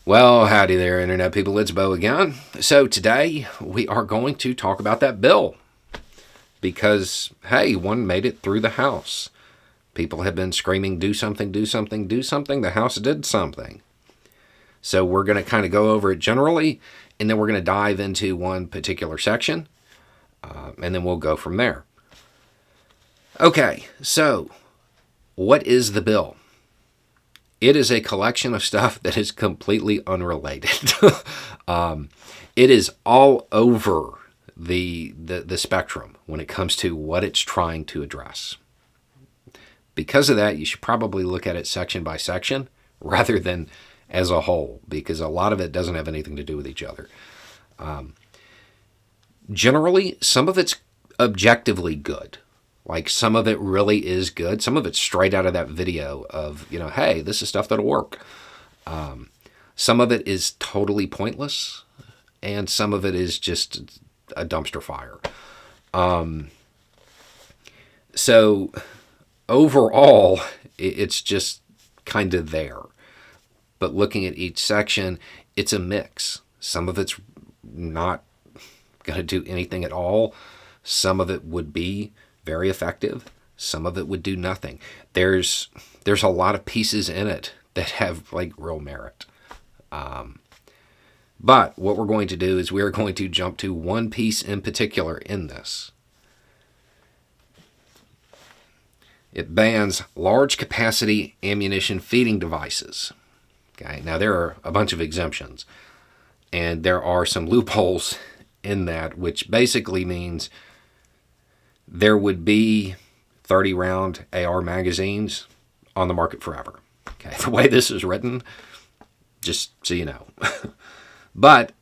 Well, howdy there, Internet people. It's Bo again. So, today we are going to talk about that bill because, hey, one made it through the House. People have been screaming, do something, do something, do something. The House did something. So, we're going to kind of go over it generally, and then we're going to dive into one particular section, and then we'll go from there. Okay, so what is the bill? It is a collection of stuff that is completely unrelated. It is all over the spectrum when it comes to what it's trying to address. Because of that, you should probably look at it section by section rather than as a whole, because a lot of it doesn't have anything to do with each other. Generally, some of it's objectively good. Like, some of it really is good. Some of it's straight out of that video of, hey, this is stuff that'll work. Some of it is totally pointless, and some of it is just a dumpster fire. So, overall, it's just kind of there. But looking at each section, it's a mix. Some of it's not going to do anything at all. Some of it would be very effective. Some of it would do nothing. There's a lot of pieces in it that have real merit. But what we're going to do is we're going to jump to one piece in particular in this. It bans large capacity ammunition feeding devices. Okay, now there are a bunch of exemptions, and there are some loopholes in that, which basically means there would be 30-round AR magazines on the market forever. Okay, the way this is written, just so you know. But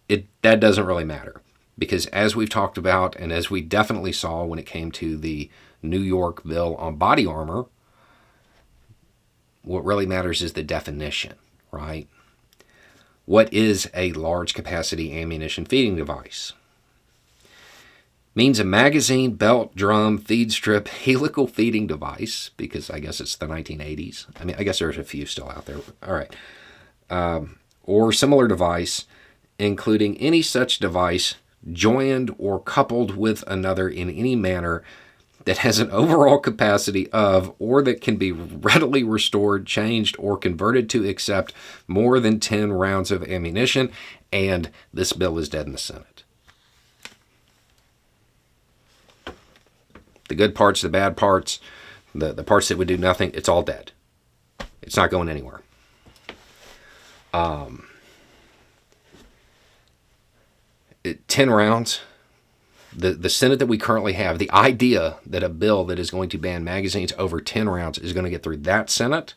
that doesn't really matter, because as we've talked about, and as we definitely saw when it came to the New York bill on body armor, what really matters is the definition, right? What is a large capacity ammunition feeding device? Means a magazine, belt, drum, feed strip, helical feeding device, because I guess it's the 1980s. I guess there's a few still out there. All right. Or similar device, including any such device joined or coupled with another in any manner that has an overall capacity of, or that can be readily restored, changed, or converted to accept more than 10 rounds of ammunition. And this bill is dead in the Senate. The good parts, the bad parts, the parts that would do nothing, it's all dead. It's not going anywhere. 10 rounds. The Senate that we currently have, the idea that a bill that is going to ban magazines over 10 rounds is going to get through that Senate,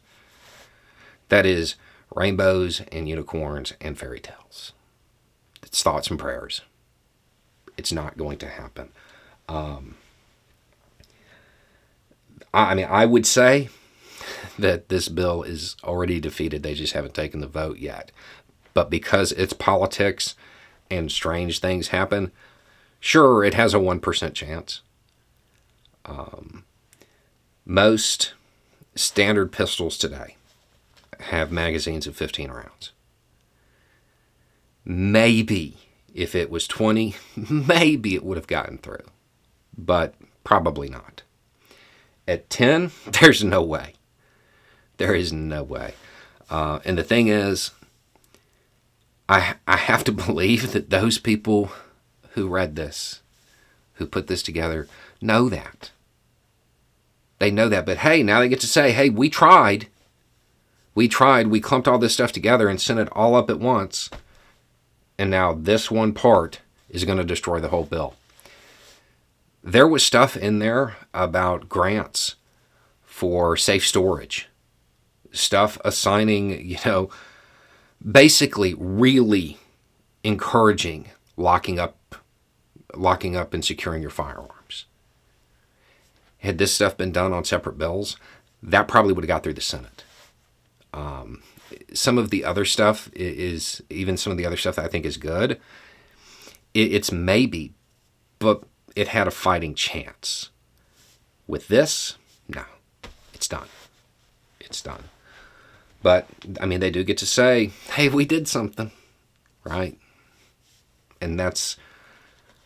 that is rainbows and unicorns and fairy tales. It's thoughts and prayers. It's not going to happen. I would say that this bill is already defeated. They just haven't taken the vote yet. But because it's politics and strange things happen, sure, it has a 1% chance. Most standard pistols today have magazines of 15 rounds. Maybe if it was 20, maybe it would have gotten through. But probably not. At 10, there's no way. There is no way. And the thing is, I have to believe that those people who read this, who put this together, know that. They know that. But hey, now they get to say, hey, we tried. We clumped all this stuff together and sent it all up at once. And now this one part is going to destroy the whole bill. There was stuff in there about grants for safe storage. Stuff assigning, basically really encouraging locking up and securing your firearms. Had this stuff been done on separate bills, that probably would have got through the Senate. Some of the other stuff is, even some of the other stuff that I think is good, it's maybe, but it had a fighting chance. With this, no, it's done. It's done. But, I mean, they do get to say, hey, we did something, right? And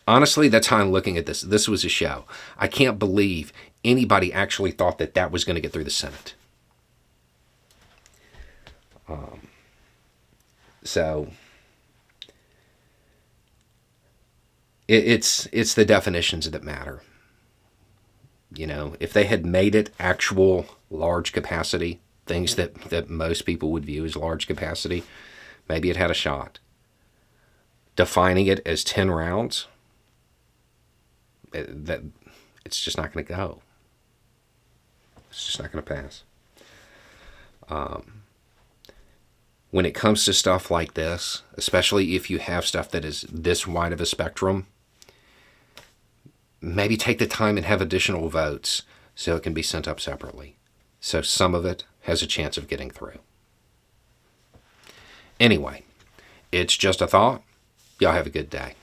honestly, that's how I'm looking at this. This was a show. I can't believe anybody actually thought that that was going to get through the Senate. So it's the definitions that matter. You know, if they had made it actual large capacity, things that most people would view as large capacity, maybe it had a shot. Defining it as 10 rounds, it's just not going to go. It's just not going to pass. When it comes to stuff like this, especially if you have stuff that is this wide of a spectrum, maybe take the time and have additional votes so it can be sent up separately. So some of it has a chance of getting through. Anyway, it's just a thought. Y'all have a good day.